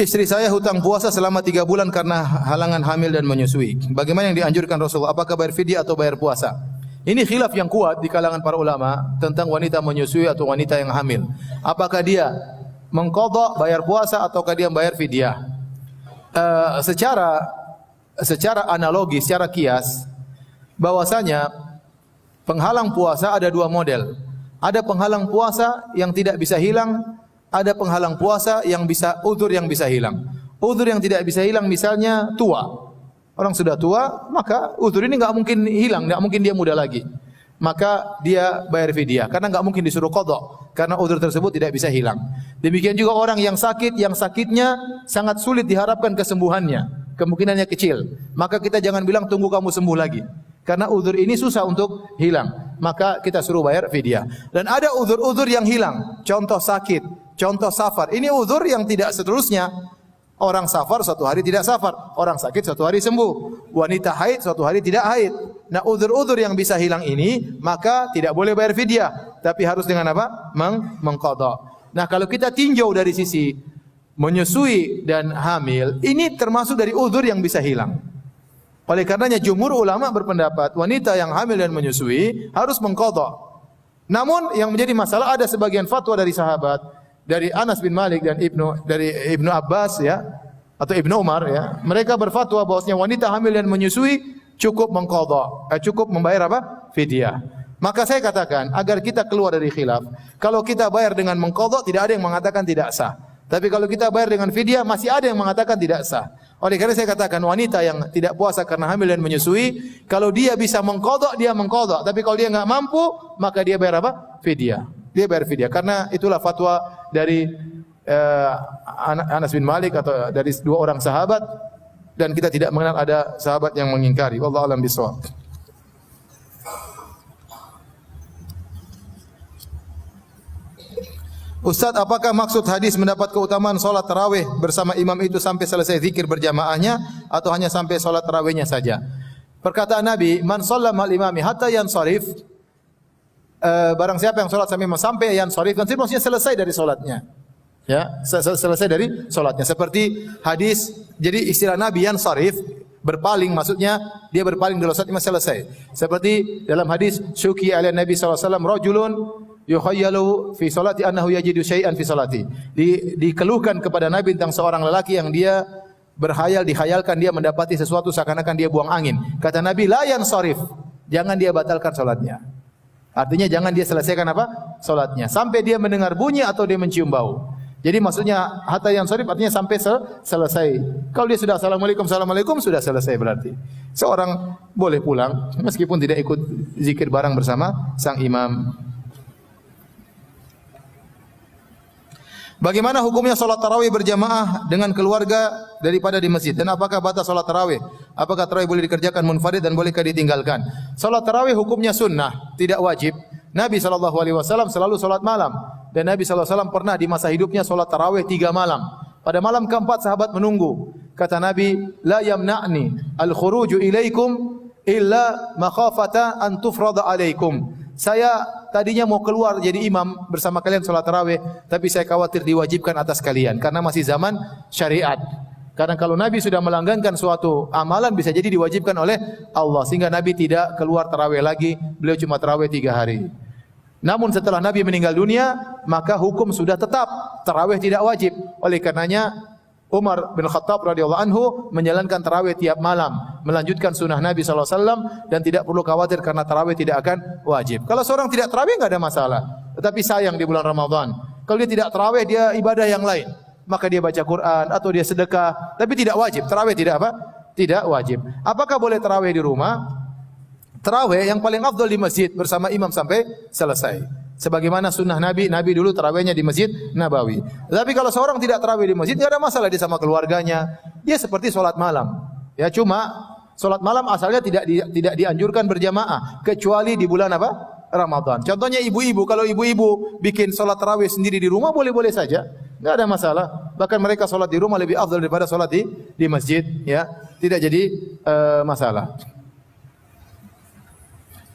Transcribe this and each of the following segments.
Istri saya hutang puasa selama 3 bulan karena halangan hamil dan menyusui. Bagaimana yang dianjurkan Rasulullah? Apakah bayar fidyah atau bayar puasa? Ini khilaf yang kuat di kalangan para ulama tentang wanita menyusui atau wanita yang hamil. Apakah dia mengqadha bayar puasa ataukah dia bayar fidyah? Secara analogi, secara kias, bahwasanya penghalang puasa ada 2 model. Ada penghalang puasa yang tidak bisa hilang, ada penghalang puasa yang bisa uzur yang bisa hilang. Uzur yang tidak bisa hilang misalnya tua. Orang sudah tua, maka uzur ini enggak mungkin hilang, enggak mungkin dia muda lagi. Maka dia bayar fidyah karena enggak mungkin disuruh qadha karena uzur tersebut tidak bisa hilang. Demikian juga orang yang sakit, yang sakitnya sangat sulit diharapkan kesembuhannya, kemungkinannya kecil. Maka kita jangan bilang tunggu kamu sembuh lagi. Karena uzur ini susah untuk hilang, maka kita suruh bayar fidyah. Dan ada uzur-uzur yang hilang, contoh sakit, contoh safar. Ini uzur yang tidak seterusnya. Orang safar suatu hari tidak safar, orang sakit suatu hari sembuh, wanita haid suatu hari tidak haid. Nah, uzur-uzur yang bisa hilang ini maka tidak boleh bayar fidyah, tapi harus dengan apa? Mengqadha. Nah, kalau kita tinjau dari sisi menyusui dan hamil, ini termasuk dari uzur yang bisa hilang. Oleh karenanya jumhur ulama berpendapat wanita yang hamil dan menyusui harus mengqadha. Namun yang menjadi masalah ada sebagian fatwa dari sahabat, dari Anas bin Malik dan Ibnu Abbas ya, atau Ibnu Umar ya. Mereka berfatwa bahwasanya wanita hamil dan menyusui cukup mengqadha, cukup membayar apa? Fidyah. Maka saya katakan agar kita keluar dari khilaf, kalau kita bayar dengan mengqadha tidak ada yang mengatakan tidak sah. Tapi kalau kita bayar dengan fidyah masih ada yang mengatakan tidak sah. Oleh karena saya katakan wanita yang tidak puasa karena hamil dan menyusui, kalau dia bisa mengqadha dia mengqadha, tapi kalau dia enggak mampu maka dia bayar apa? Fidyah. Dia bayar fidyah karena itulah fatwa dari Anas bin Malik atau dari 2 orang sahabat, dan kita tidak mengenal ada sahabat yang mengingkari. Wallahu a'lam bishawab. Ustaz, apakah maksud hadis mendapat keutamaan salat tarawih bersama imam itu sampai selesai zikir berjamaahnya atau hanya sampai salat tarawihnya saja? Perkataan Nabi, man shalla ma'al imami hatta yansharif, barang siapa yang salat sampai yansharif, kan maksudnya selesai dari salatnya. Ya, selesai dari salatnya. Seperti hadis, jadi istilah Nabi yansharif, berpaling, maksudnya dia berpaling dari salat imam selesai. Seperti dalam hadis syuki ala Nabi sallallahu alaihi wasallam rajulun yukhayyalu fi salati annahu yajidu syai'an fi salati. Dikeluhkan kepada Nabi tentang seorang lelaki yang dia berhayal, dihayalkan dia mendapati sesuatu seakan-akan dia buang angin. Kata Nabi, la yansharif, jangan dia batalkan salatnya. Artinya jangan dia selesaikan apa? Salatnya sampai dia mendengar bunyi atau dia mencium bau. Jadi maksudnya hatta yansharif artinya sampai selesai. Kalau dia sudah assalamualaikum sudah selesai berarti. Seorang boleh pulang meskipun tidak ikut zikir bareng bersama sang imam. Bagaimana hukumnya salat tarawih berjamaah dengan keluarga daripada di masjid? Dan apakah batas salat tarawih? Apakah tarawih boleh dikerjakan munfarid dan bolehkah ditinggalkan? Salat tarawih hukumnya sunnah, tidak wajib. Nabi SAW selalu salat malam. Dan Nabi SAW pernah di masa hidupnya salat tarawih 3 malam. Pada malam keempat sahabat menunggu. Kata Nabi, la yamna'ni al-khuruju ilaikum illa makhafata an tufrada alaikum. Saya tadinya mau keluar jadi imam bersama kalian salat tarawih, tapi saya khawatir diwajibkan atas kalian karena masih zaman syariat. Karena kalau Nabi sudah melanggengkan suatu amalan bisa jadi diwajibkan oleh Allah, sehingga Nabi tidak keluar tarawih lagi, beliau cuma tarawih 3 hari. Namun setelah Nabi meninggal dunia, maka hukum sudah tetap, tarawih tidak wajib. Oleh karenanya Umar bin Khattab radhiyallahu anhu menjalankan tarawih tiap malam, melanjutkan sunnah Nabi SAW, dan tidak perlu khawatir karena tarawih tidak akan wajib. Kalau seorang tidak tarawih enggak ada masalah. Tetapi sayang di bulan Ramadan, kalau dia tidak tarawih dia ibadah yang lain, maka dia baca Quran atau dia sedekah, tapi tidak wajib. Tarawih tidak apa? Tidak wajib. Apakah boleh tarawih di rumah? Tarawih yang paling afdal di masjid bersama imam sampai selesai. Sebagaimana sunnah Nabi, Nabi dulu tarawihnya di Masjid Nabawi. Tapi kalau seorang tidak tarawih di masjid, tidak ada masalah dia sama keluarganya. Dia seperti solat malam. Ya, cuma solat malam asalnya tidak dianjurkan berjamaah kecuali di bulan apa? Ramadan. Contohnya ibu-ibu, kalau ibu-ibu bikin solat tarawih sendiri di rumah boleh-boleh saja, tidak ada masalah. Bahkan mereka solat di rumah lebih afdal daripada solat di masjid. Ya, tidak jadi masalah.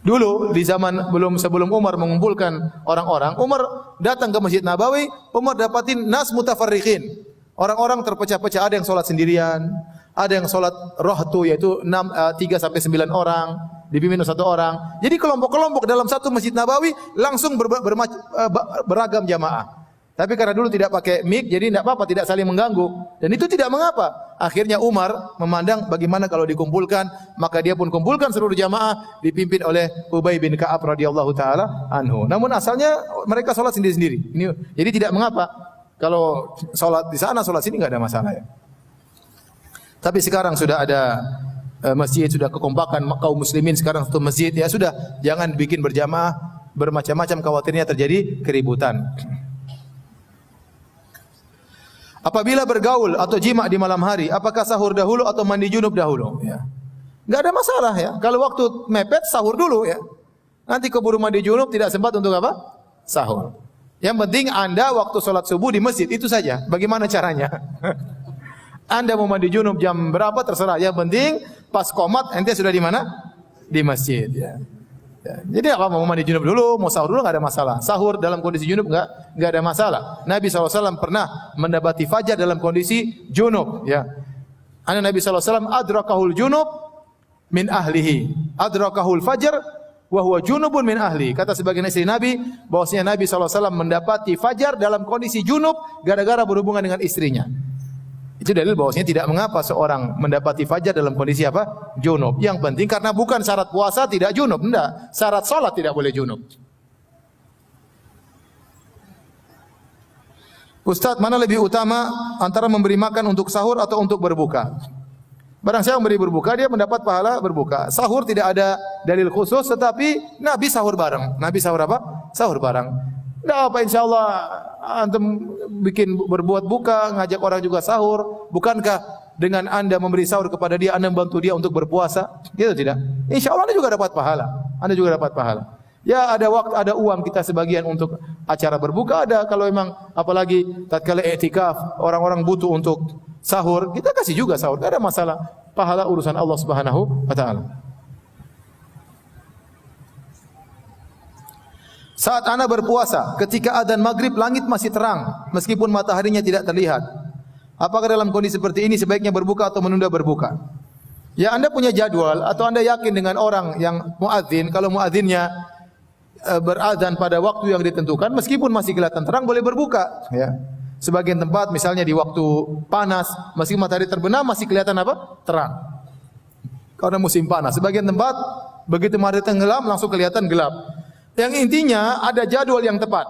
Dulu di zaman sebelum Umar mengumpulkan orang-orang, Umar datang ke Masjid Nabawi, Umar dapatin nas mutafarriqin. Orang-orang terpecah-pecah, ada yang sholat sendirian, ada yang sholat rohtu, yaitu 3 sampai 9 orang, dipimpin satu orang. Jadi kelompok-kelompok dalam satu Masjid Nabawi langsung beragam jamaah. Tapi karena dulu tidak pakai mic, jadi tidak apa-apa, tidak saling mengganggu. Dan itu tidak mengapa. Akhirnya Umar memandang bagaimana kalau dikumpulkan, maka dia pun kumpulkan seluruh jamaah dipimpin oleh Ubay bin Ka'ab radhiyallahu taala anhu. Namun asalnya mereka sholat sendiri-sendiri. Jadi tidak mengapa kalau sholat di sana, sholat sini, enggak ada masalah ya. Tapi sekarang sudah ada masjid, sudah kekompakan kaum muslimin sekarang satu masjid, ya sudah, jangan bikin berjamaah bermacam-macam, khawatirnya terjadi keributan. Apabila bergaul atau jima di malam hari, apakah sahur dahulu atau mandi junub dahulu? Ya. Enggak ada masalah ya. Kalau waktu mepet sahur dulu ya. Nanti keburu mandi junub tidak sempat untuk apa? Sahur. Yang penting Anda waktu sholat subuh di masjid, itu saja. Bagaimana caranya? Anda mau mandi junub jam berapa terserah. Yang penting pas qomat ente sudah di mana? Di masjid ya. Ya, jadi apa, mau mandi junub dulu, mau sahur dulu, enggak ada masalah. Sahur dalam kondisi junub enggak ada masalah. Nabi SAW pernah mendapati fajar dalam kondisi junub. Ya, Nabi SAW adrakahul junub min ahlihi, adrakahul fajar wa huwa junubun min ahli. Kata sebagian istri Nabi bahwasanya Nabi SAW mendapati fajar dalam kondisi junub gara-gara berhubungan dengan istrinya. Itu dalil bahwasanya tidak mengapa seorang mendapati fajar dalam kondisi apa? Junub. Yang penting karena bukan syarat puasa tidak junub, enggak. Syarat salat tidak boleh junub. Ustaz, mana lebih utama antara memberi makan untuk sahur atau untuk berbuka? Barang siapa memberi berbuka, dia mendapat pahala berbuka. Sahur tidak ada dalil khusus, tetapi Nabi sahur bareng. Nabi sahur apa? Sahur bareng. Tidak apa, insyaallah antum bikin berbuat buka, ngajak orang juga sahur. Bukankah dengan Anda memberi sahur kepada dia, Anda membantu dia untuk berpuasa? Gitu tidak? Insyaallah Anda juga dapat pahala. Anda juga dapat pahala. Ya, ada waktu, ada uang kita sebagian untuk acara berbuka, ada. Kalau memang apalagi tatkala i'tikaf, orang-orang butuh untuk sahur, kita kasih juga sahur. Tidak ada masalah. Pahala urusan Allah Subhanahu wa taala. Saat Anda berpuasa, ketika adzan maghrib langit masih terang, meskipun mataharinya tidak terlihat. Apakah dalam kondisi seperti ini sebaiknya berbuka atau menunda berbuka? Ya, Anda punya jadwal atau Anda yakin dengan orang yang muadzin, kalau muadzinnya beradzan pada waktu yang ditentukan, meskipun masih kelihatan terang boleh berbuka. Ya. Sebagian tempat misalnya di waktu panas, meski matahari terbenam masih kelihatan apa? Terang. Karena musim panas. Sebagian tempat begitu matahari tenggelam langsung kelihatan gelap. Yang intinya ada jadwal yang tepat.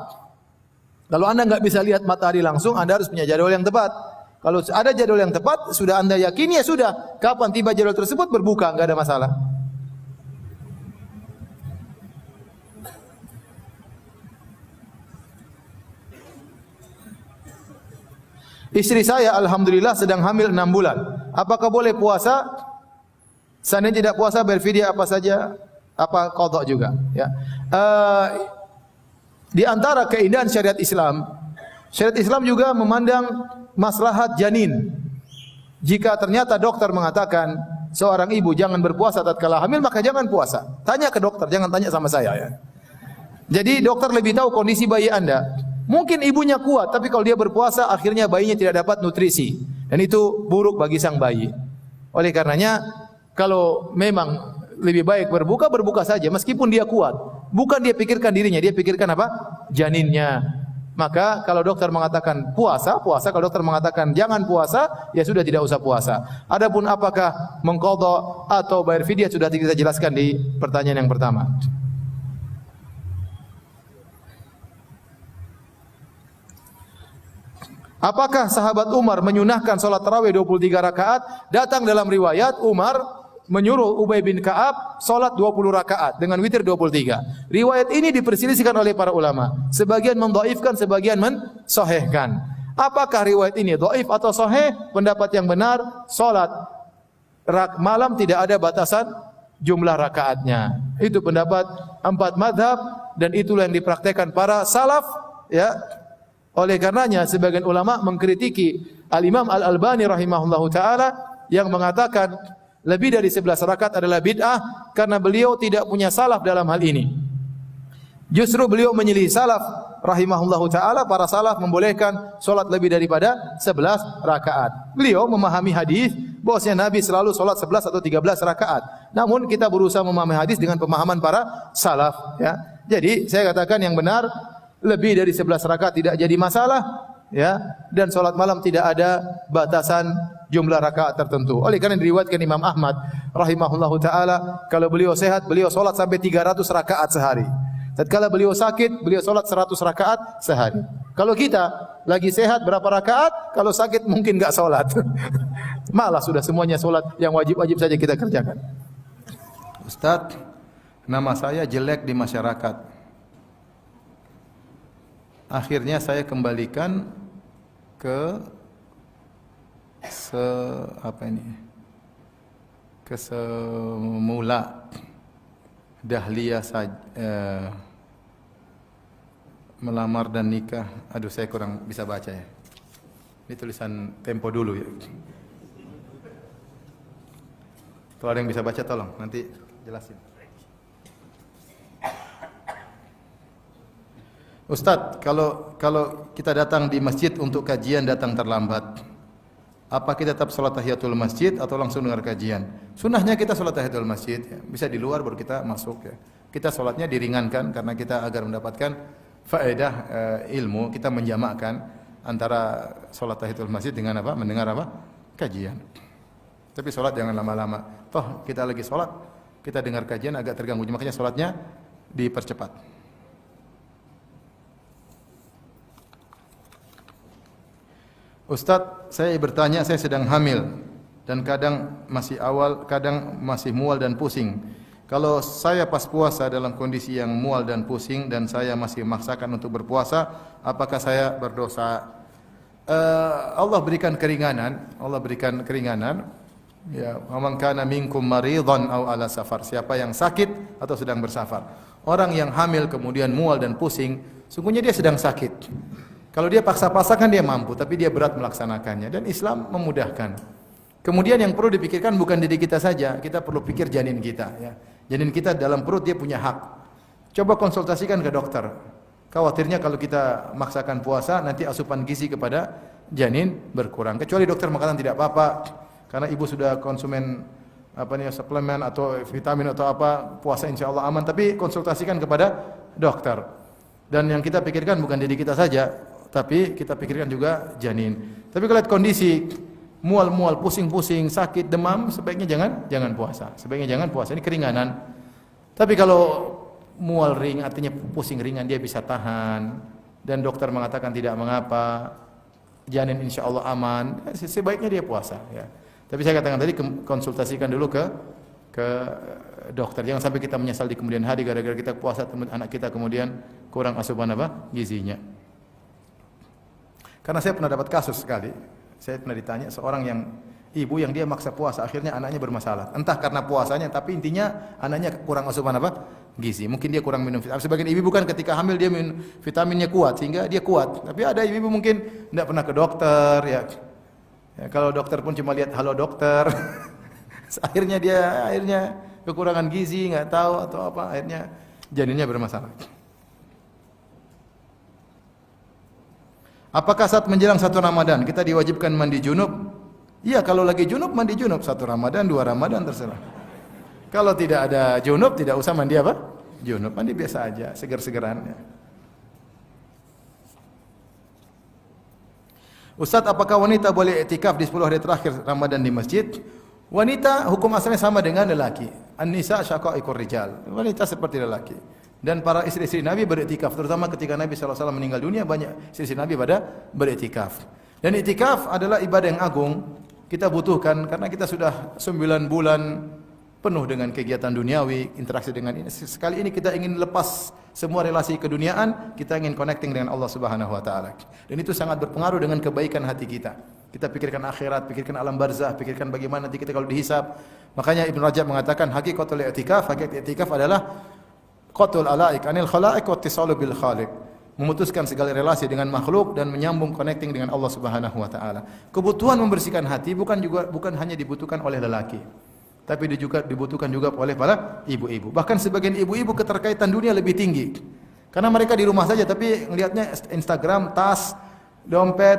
Kalau Anda enggak bisa lihat matahari langsung, Anda harus punya jadwal yang tepat. Kalau ada jadwal yang tepat, sudah Anda yakini, ya sudah. Kapan tiba jadwal tersebut berbuka, enggak ada masalah. Istri saya alhamdulillah sedang hamil 6 bulan. Apakah boleh puasa? Seandainya tidak puasa berfidyah apa saja? Apa qadha juga ya. Di antara keindahan syariat Islam juga memandang maslahat janin. Jika ternyata dokter mengatakan seorang ibu jangan berpuasa tatkala hamil, maka jangan puasa. Tanya ke dokter, jangan tanya sama saya ya. Jadi dokter lebih tahu kondisi bayi Anda. Mungkin ibunya kuat, tapi kalau dia berpuasa akhirnya bayinya tidak dapat nutrisi dan itu buruk bagi sang bayi. Oleh karenanya kalau memang lebih baik berbuka saja meskipun dia kuat. Bukan dia pikirkan dirinya, dia pikirkan apa? Janinnya. Maka kalau dokter mengatakan puasa. Kalau dokter mengatakan jangan puasa, ya sudah tidak usah puasa. Adapun apakah mengqadha atau bayar fidyah sudah kita jelaskan di pertanyaan yang pertama. Apakah sahabat Umar menyunahkan salat tarawih 23 rakaat? Datang dalam riwayat Umar menyuruh Ubay bin Ka'ab salat 20 rakaat dengan witir 23. Riwayat ini diperselisihkan oleh para ulama. Sebagian mendhaifkan, sebagian mensahihkan. Apakah riwayat ini dhaif atau sahih? Pendapat yang benar, salat malam tidak ada batasan jumlah rakaatnya. Itu pendapat 4 mazhab dan itulah yang dipraktekkan para salaf ya. Oleh karenanya sebagian ulama mengkritiki Al-Imam Al-Albani rahimahullahu taala yang mengatakan lebih dari 11 rakaat adalah bid'ah karena beliau tidak punya salaf dalam hal ini. Justru beliau menyelisih salaf rahimahullahu taala, para salaf membolehkan salat lebih daripada 11 rakaat. Beliau memahami hadis bahwasanya Nabi selalu salat 11 atau 13 rakaat. Namun kita berusaha memahami hadis dengan pemahaman para salaf, ya. Jadi saya katakan yang benar lebih dari 11 rakaat tidak jadi masalah, ya, dan salat malam tidak ada batasan jumlah rakaat tertentu. Oleh karena diriwayatkan Imam Ahmad rahimahullahu taala, kalau beliau sehat beliau salat sampai 300 rakaat sehari. Tatkala beliau sakit, beliau salat 100 rakaat sehari. Kalau kita lagi sehat berapa rakaat? Kalau sakit mungkin enggak salat. Malah sudah semuanya salat yang wajib-wajib saja kita kerjakan. Ustaz, nama saya jelek di masyarakat. Akhirnya saya kembalikan ke semula. Dahlia saja melamar dan nikah. Aduh, saya kurang bisa baca ya. Ini tulisan Tempo dulu ya. Kalau ada yang bisa baca tolong nanti jelasin. Ustadz, kalau kita datang di masjid untuk kajian datang terlambat, apa kita tetap salat tahiyatul masjid atau langsung dengar kajian? Sunnahnya kita salat tahiyatul masjid, ya. Bisa di luar baru kita masuk, ya. Kita salatnya diringankan karena kita agar mendapatkan faedah ilmu, kita menjamakkan antara salat tahiyatul masjid dengan apa? Mendengar apa? Kajian. Tapi salat jangan lama-lama. Toh kita lagi salat, kita dengar kajian agak terganggu, makanya salatnya dipercepat. Ustadz, saya bertanya, saya sedang hamil dan kadang masih awal, kadang masih mual dan pusing. Kalau saya pas puasa dalam kondisi yang mual dan pusing dan saya masih memaksakan untuk berpuasa, apakah saya berdosa? Allah berikan keringanan, Allah berikan keringanan. Ya, man kana minkum maridhan aw ala safar. Siapa yang sakit atau sedang bersafar. Orang yang hamil kemudian mual dan pusing, sungguhnya dia sedang sakit. Kalau dia paksa-paksakan dia mampu, tapi dia berat melaksanakannya. Dan Islam memudahkan. Kemudian yang perlu dipikirkan bukan diri kita saja, kita perlu pikir janin kita. Ya. Janin kita dalam perut dia punya hak. Coba konsultasikan ke dokter. Khawatirnya kalau kita maksakan puasa, nanti asupan gizi kepada janin berkurang. Kecuali dokter mengatakan tidak apa-apa, karena ibu sudah konsumen suplemen atau vitamin atau apa, puasa insya Allah aman. Tapi konsultasikan kepada dokter. Dan yang kita pikirkan bukan diri kita saja, tapi kita pikirkan juga janin. Tapi kalau lihat kondisi mual-mual, pusing-pusing, sakit, demam, sebaiknya jangan puasa. Sebaiknya jangan puasa. Ini keringanan. Tapi kalau mual ring, artinya pusing ringan, dia bisa tahan. Dan dokter mengatakan tidak mengapa, janin insya Allah aman. Sebaiknya dia puasa. Ya. Tapi saya katakan tadi konsultasikan dulu ke dokter. Jangan sampai kita menyesal di kemudian hari gara-gara kita puasa, anak kita kemudian kurang asupan gizinya. Karena saya pernah dapat kasus sekali, saya pernah ditanya seorang ibu yang dia maksa puasa, akhirnya anaknya bermasalah. Entah karena puasanya, tapi intinya anaknya kurang asupan gizi. Mungkin dia kurang minum vitamin. Sebagian ibu bukan ketika hamil dia minum vitaminnya kuat sehingga dia kuat. Tapi ada ibu mungkin tidak pernah ke dokter, ya. Ya, kalau dokter pun cuma lihat halo dokter. akhirnya kekurangan gizi, nggak tahu atau apa, akhirnya janinnya bermasalah. Apakah saat menjelang 1 Ramadan kita diwajibkan mandi junub? Iya, kalau lagi junub mandi junub 1 Ramadan, 2 Ramadan terserah. Kalau tidak ada junub tidak usah mandi apa? Junub, mandi biasa aja, seger-segeran. Ya. Ustaz, apakah wanita boleh iktikaf di 10 hari terakhir Ramadan di masjid? Wanita hukum asalnya sama dengan lelaki. An-nisa syaqaiqur rijal. Wanita seperti lelaki. Dan para istri-istri Nabi beriktikaf, terutama ketika Nabi SAW meninggal dunia, banyak istri-istri Nabi pada beriktikaf. Dan iktikaf adalah ibadah yang agung, kita butuhkan karena kita sudah 9 bulan penuh dengan kegiatan duniawi, interaksi dengan ini. Sekali ini kita ingin lepas semua relasi keduniaan, kita ingin connecting dengan Allah Subhanahu wa taala. Dan itu sangat berpengaruh dengan kebaikan hati kita. Kita pikirkan akhirat, pikirkan alam barzah, pikirkan bagaimana nanti kita kalau dihisab. Makanya Ibnu Rajab mengatakan hakikatul i'tikaf, hakikat i'tikaf adalah qatul alaik anil khalaik wa ittisalu bil khaliq. Memutuskan segala relasi dengan makhluk dan menyambung connecting dengan Allah Subhanahu wa taala. Kebutuhan membersihkan hati bukan hanya dibutuhkan oleh lelaki, tapi dibutuhkan juga oleh para ibu-ibu. Bahkan sebagian ibu-ibu keterkaitan dunia lebih tinggi. Karena mereka di rumah saja tapi ngelihatnya Instagram, tas, dompet,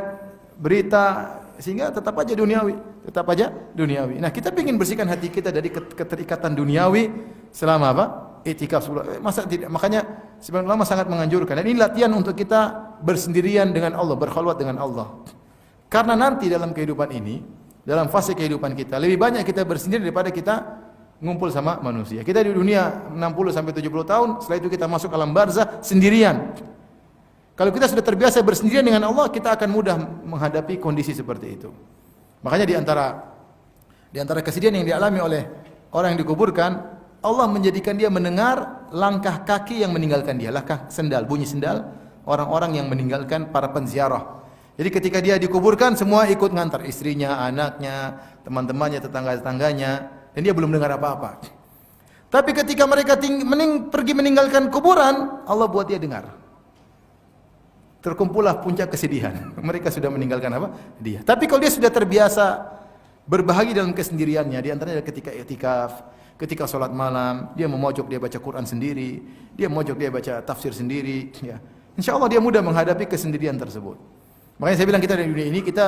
berita, sehingga tetap aja duniawi, tetap aja duniawi. Nah, kita ingin bersihkan hati kita dari keterikatan duniawi selama apa? Iktikaf 10. Masa tidak? Makanya sebagian ulama sangat menganjurkan. Dan ini latihan untuk kita bersendirian dengan Allah, berkhulwat dengan Allah. Karena nanti dalam kehidupan ini, dalam fase kehidupan kita, lebih banyak kita bersendiri daripada kita ngumpul sama manusia. Kita di dunia 60 sampai 70 tahun, setelah itu kita masuk alam barzah sendirian. Kalau kita sudah terbiasa bersendirian dengan Allah, kita akan mudah menghadapi kondisi seperti itu. Makanya di antara kesedihan yang dialami oleh orang yang dikuburkan, Allah menjadikan dia mendengar langkah kaki yang meninggalkan dia, langkah sendal, bunyi sendal orang-orang yang meninggalkan para penziarah. Jadi ketika dia dikuburkan, semua ikut ngantar, istrinya, anaknya, teman-temannya, tetangga-tetangganya, dan dia belum dengar apa-apa. Tapi ketika mereka pergi meninggalkan kuburan, Allah buat dia dengar. Terkumpullah puncak kesedihan. Mereka sudah meninggalkan apa? Dia. Tapi kalau dia sudah terbiasa berbahagia dalam kesendiriannya, di antaranya ketika i'tikaf, ketika sholat malam, dia memojok, dia baca Quran sendiri, dia memojok, dia baca tafsir sendiri, ya. Insya Allah dia mudah menghadapi kesendirian tersebut. Makanya saya bilang kita di dunia ini kita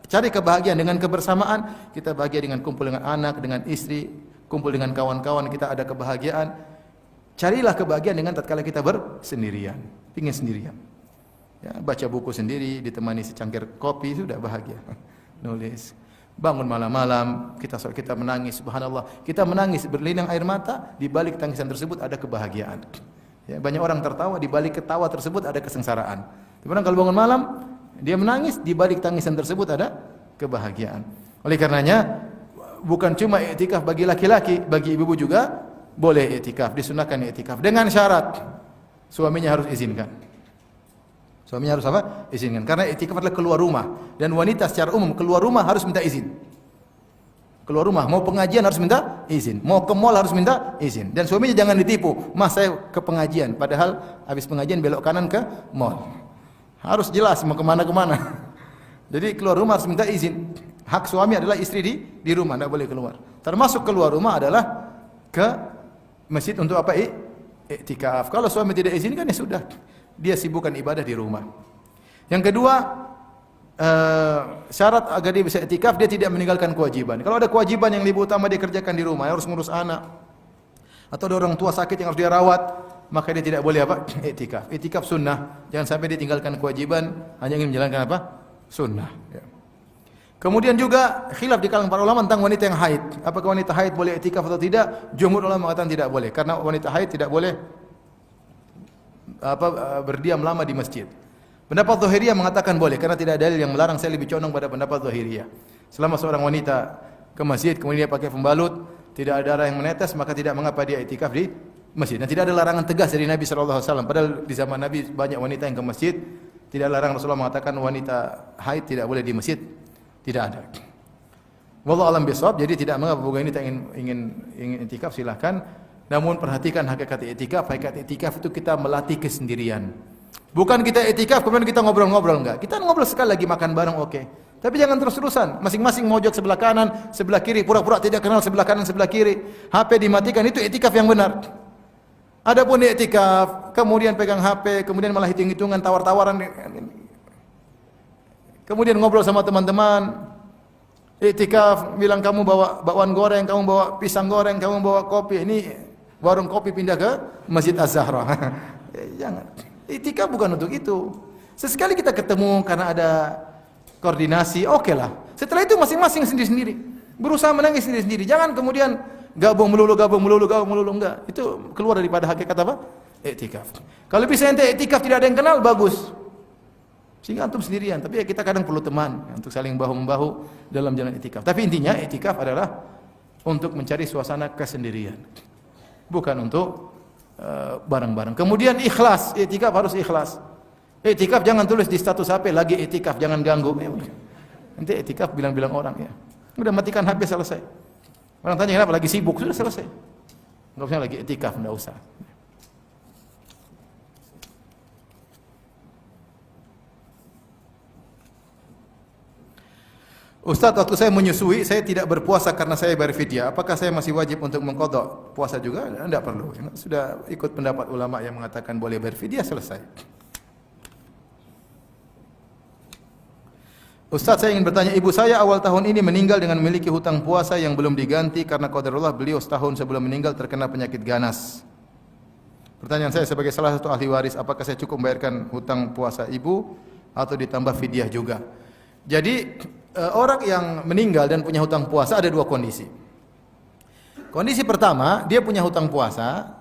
cari kebahagiaan dengan kebersamaan, kita bahagia dengan kumpul dengan anak, dengan istri, kumpul dengan kawan-kawan, kita ada kebahagiaan. Carilah kebahagiaan dengan tatkala kita bersendirian, ingin sendirian. Ya, baca buku sendiri, ditemani secangkir kopi, sudah bahagia. Nulis. Bangun malam-malam, kita menangis, subhanallah. Kita menangis berlinang air mata, di balik tangisan tersebut ada kebahagiaan. Ya, banyak orang tertawa, di balik ketawa tersebut ada kesengsaraan. Kemudian kalau bangun malam, dia menangis, di balik tangisan tersebut ada kebahagiaan. Oleh karenanya, bukan cuma i'tikaf bagi laki-laki, bagi ibu-ibu juga boleh i'tikaf, disunahkan i'tikaf dengan syarat suaminya harus izinkan. Suaminya harus apa? Izinkan. Karena i'tikaf adalah keluar rumah, dan wanita secara umum keluar rumah harus minta izin. Keluar rumah, mau pengajian harus minta izin, mau ke mall harus minta izin. Dan suaminya jangan ditipu, "Mas, saya ke pengajian," padahal habis pengajian belok kanan ke mall. Harus jelas mau kemana-kemana. Jadi keluar rumah harus minta izin. Hak suami adalah istri di rumah, tidak boleh keluar. Termasuk keluar rumah adalah ke masjid untuk apa? I'tikaf. Kalau suami tidak izinkan, ya sudah, dia sibukkan ibadah di rumah. Yang kedua, syarat agar dia bisa i'tikaf, dia tidak meninggalkan kewajiban. Kalau ada kewajiban yang lebih utama dia kerjakan di rumah, harus ngurus anak, atau ada orang tua sakit yang harus dia rawat, maka dia tidak boleh apa? I'tikaf. I'tikaf sunnah. Jangan sampai dia tinggalkan kewajiban hanya ingin menjalankan apa? Sunnah. Ya. Kemudian juga khilaf di kalangan para ulama tentang wanita yang haid. Apakah wanita haid boleh i'tikaf atau tidak? Jumhur ulama mengatakan tidak boleh, karena wanita haid tidak boleh berdiam lama di masjid. Pendapat Zahiriyah mengatakan boleh, karena tidak ada dalil yang melarang. Saya lebih condong pada pendapat Zahiriyah. Selama seorang wanita ke masjid kemudian dia pakai pembalut, tidak ada darah yang menetes, maka tidak mengapa dia i'tikaf di masjid. Dan tidak ada larangan tegas dari Nabi sallallahu alaihi wasallam. Padahal di zaman Nabi banyak wanita yang ke masjid. Tidak larang Rasulullah mengatakan wanita haid tidak boleh di masjid. Tidak ada. Wallahu alam bisawab. Jadi tidak mengapa bagi wanita ingin i'tikaf silakan. Namun perhatikan hakikat i'tikaf. Hakikat i'tikaf itu kita melatih kesendirian. Bukan kita i'tikaf kemudian kita ngobrol-ngobrol, enggak. Kita ngobrol sekali lagi makan bareng, oke. Tapi jangan terus-terusan. Masing-masing mojok sebelah kanan, sebelah kiri, pura-pura tidak kenal sebelah kanan, sebelah kiri. HP dimatikan, itu i'tikaf yang benar. Adapun i'tikaf, kemudian pegang HP, kemudian malah hitung-hitungan, tawar-tawaran, kemudian ngobrol sama teman-teman. I'tikaf, bilang kamu bawa bakwan goreng, kamu bawa pisang goreng, kamu bawa kopi. Ini warung kopi pindah ke Masjid Az-Zahra. Jangan. I'tikaf bukan untuk itu. Sesekali kita ketemu karena ada koordinasi, oke lah. Setelah itu masing-masing sendiri-sendiri. Berusaha menangis sendiri-sendiri. Jangan kemudian gabung melulu, enggak. Itu keluar daripada hakikat apa? I'tikaf. Kalau bisa ente i'tikaf tidak ada yang kenal, bagus. Sehingga antum sendirian, tapi ya kita kadang perlu teman untuk saling bahu-membahu dalam jalan i'tikaf. Tapi intinya i'tikaf adalah untuk mencari suasana kesendirian. Bukan untuk bareng-bareng. Kemudian ikhlas, i'tikaf harus ikhlas. I'tikaf jangan tulis di status HP lagi i'tikaf, jangan ganggu. Ya udah. Nanti i'tikaf bilang-bilang orang ya. Udah matikan HP selesai. Orang tanya kenapa lagi sibuk, sudah selesai. Enggak usah lagi i'tikaf, enggak usah. Ustaz, waktu saya menyusui, saya tidak berpuasa karena saya bayar fidyah. Apakah saya masih wajib untuk mengqadha puasa juga? Tidak perlu. Sudah ikut pendapat ulama yang mengatakan boleh bayar fidyah, selesai. Ustaz, saya ingin bertanya, ibu saya awal tahun ini meninggal dengan memiliki hutang puasa yang belum diganti karena qadarullah beliau setahun sebelum meninggal terkena penyakit ganas. Pertanyaan saya sebagai salah satu ahli waris, apakah saya cukup membayarkan hutang puasa ibu atau ditambah fidyah juga? Jadi orang yang meninggal dan punya hutang puasa ada dua kondisi. Kondisi pertama, dia punya hutang puasa,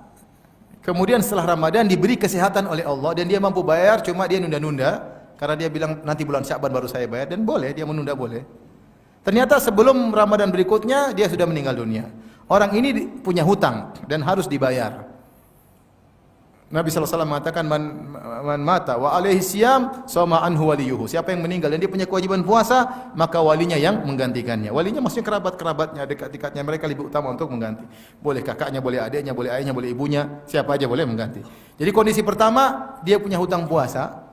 kemudian setelah Ramadan diberi kesehatan oleh Allah dan dia mampu bayar, cuma dia nunda-nunda karena dia bilang nanti bulan Sya'ban baru saya bayar, dan boleh dia menunda, boleh. Ternyata sebelum Ramadan berikutnya dia sudah meninggal dunia. Orang ini punya hutang dan harus dibayar. Nabi SAW mengatakan man mata wa alaihi siyam sama anhu waliyuhu. Siapa yang meninggal dan dia punya kewajiban puasa, maka walinya yang menggantikannya. Walinya maksudnya kerabat-kerabatnya, dekat-dekatnya, mereka lebih utama untuk mengganti. Boleh kakaknya, boleh adiknya, boleh ayahnya, boleh ibunya, siapa aja boleh mengganti. Jadi kondisi pertama, dia punya hutang puasa.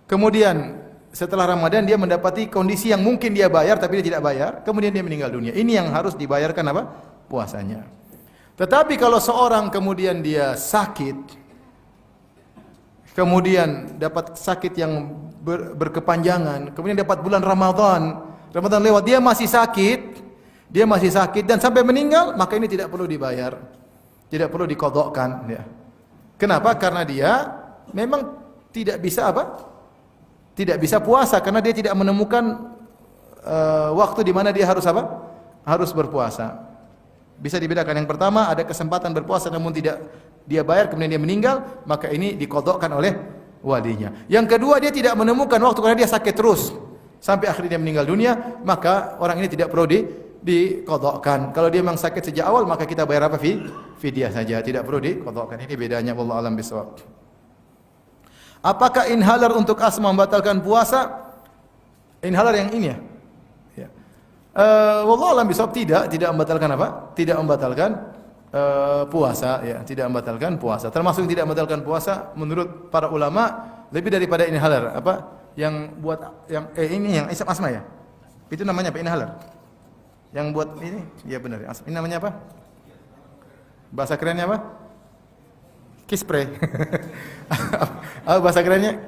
Kemudian setelah Ramadan dia mendapati kondisi yang mungkin dia bayar tapi dia tidak bayar, kemudian dia meninggal dunia. Ini yang harus dibayarkan apa? Puasanya. Tetapi kalau seorang kemudian dia sakit, kemudian dapat sakit yang berkepanjangan, kemudian dapat bulan Ramadan lewat, dia masih sakit dan sampai meninggal, maka ini tidak perlu dibayar, tidak perlu diqadhakan. Ya. Kenapa? Karena dia memang tidak bisa apa? Tidak bisa puasa karena dia tidak menemukan waktu di mana dia harus apa? Harus berpuasa. Bisa dibedakan, yang pertama ada kesempatan berpuasa namun tidak dia bayar kemudian dia meninggal, maka ini diqadhakan oleh walinya. Yang kedua, dia tidak menemukan waktu karena dia sakit terus sampai akhirnya dia meninggal dunia, maka orang ini tidak perlu diqadhakan. Kalau dia memang sakit sejak awal, maka kita bayar apa? Fidyah saja, tidak perlu diqadhakan. Ini bedanya, wallahu alam bisawab. Apakah inhaler untuk asma membatalkan puasa? Inhaler yang ini ya? Wallahu alam bisawab, tidak membatalkan apa? Tidak membatalkan puasa, ya, tidak membatalkan puasa. Termasuk tidak membatalkan puasa menurut para ulama lebih daripada inhaler. Apa? Yang buat yang ini yang isap asma ya? Itu namanya apa? Inhaler. Yang buat ini, ya benar. Ini namanya apa? Bahasa kerennya apa? Kiss spray. Apa bahasa kerennya?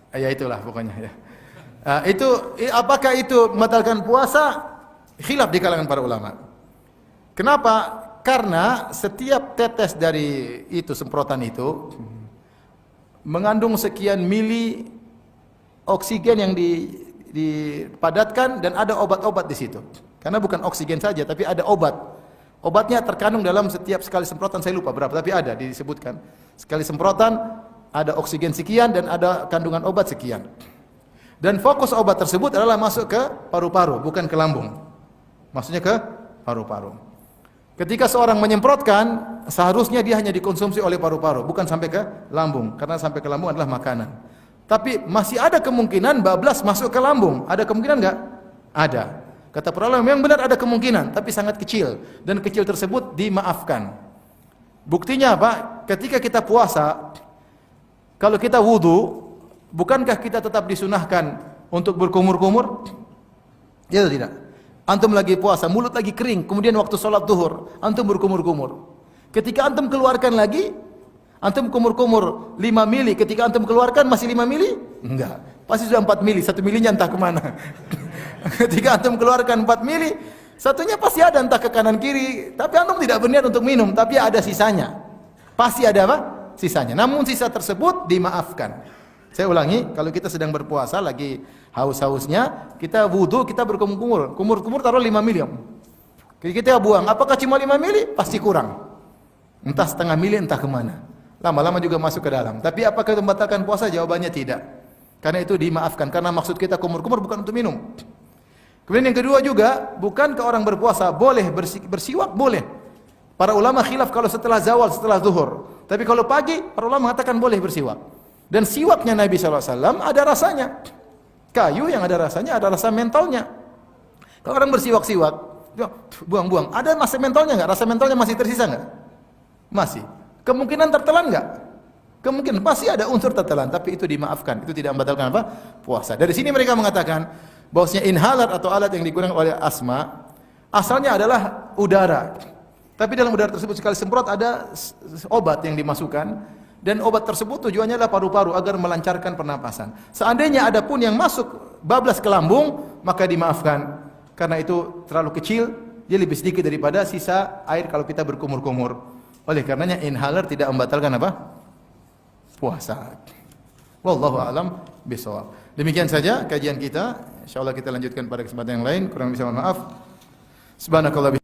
Ya itulah pokoknya ya. Apakah itu membatalkan puasa? Khilaf di kalangan para ulama. Kenapa? Karena setiap tetes dari itu, semprotan itu mengandung sekian mili oksigen yang dipadatkan dan ada obat-obat di situ. Karena bukan oksigen saja, tapi ada obat. Obatnya terkandung dalam setiap sekali semprotan, saya lupa berapa, tapi ada disebutkan. Sekali semprotan ada oksigen sekian dan ada kandungan obat sekian. Dan fokus obat tersebut adalah masuk ke paru-paru, bukan ke lambung. Maksudnya ke paru-paru. Ketika seorang menyemprotkan, seharusnya dia hanya dikonsumsi oleh paru-paru, bukan sampai ke lambung, karena sampai ke lambung adalah makanan. Tapi masih ada kemungkinan bablas masuk ke lambung. Ada kemungkinan enggak? Ada. Kata para ulama, memang benar ada kemungkinan, tapi sangat kecil, dan kecil tersebut dimaafkan. Buktinya apa? Ketika kita puasa, kalau kita wudu, bukankah kita tetap disunahkan untuk berkumur-kumur? Ya atau tidak? Antum lagi puasa, mulut lagi kering, kemudian waktu sholat zuhur, antum berkumur-kumur. Ketika antum keluarkan lagi, antum kumur-kumur 5 mili, ketika antum keluarkan masih 5 mili? Enggak, pasti sudah 4 mili, 1 milinya entah kemana. Ketika antum keluarkan 4 mili, satunya pasti ada entah ke kanan kiri, tapi antum tidak berniat untuk minum, tapi ada sisanya. Pasti ada apa? Sisanya. Namun sisa tersebut dimaafkan. Saya ulangi, kalau kita sedang berpuasa lagi haus-hausnya, kita wudu, kita berkumur-kumur. Kumur-kumur taruh 5 mili. Kita buang, apakah cuma 5 mili? Pasti kurang. Entah setengah mili, entah kemana. Lama-lama juga masuk ke dalam. Tapi apakah itu membatalkan puasa? Jawabannya tidak. Karena itu dimaafkan. Karena maksud kita kumur-kumur bukan untuk minum. Kemudian yang kedua juga, bukankah orang berpuasa boleh bersiwak? Boleh. Para ulama khilaf kalau setelah zawal, setelah zuhur. Tapi kalau pagi, para ulama mengatakan boleh bersiwak. Dan siwaknya Nabi SAW ada rasanya. Kayu yang ada rasanya, ada rasa mentolnya. Kalau orang bersiwak-siwak, buang-buang, ada rasa mentolnya enggak? Rasa mentolnya masih tersisa enggak? Masih. Kemungkinan tertelan enggak? Kemungkinan pasti ada unsur tertelan, tapi itu dimaafkan. Itu tidak membatalkan apa? Puasa. Dari sini mereka mengatakan, bahwasanya inhaler atau alat yang digunakan oleh asma asalnya adalah udara. Tapi dalam udara tersebut sekali semprot ada obat yang dimasukkan dan obat tersebut tujuannya adalah paru-paru agar melancarkan pernapasan. Seandainya ada pun yang masuk bablas ke lambung, maka dimaafkan karena itu terlalu kecil, dia lebih sedikit daripada sisa air kalau kita berkumur-kumur. Oleh karenanya inhaler tidak membatalkan apa? Puasa. Wallahu a'lam bishawab. Demikian saja kajian kita. Insyaallah kita lanjutkan pada kesempatan yang lain. Kurang lebih mohon maaf. Subhanakallah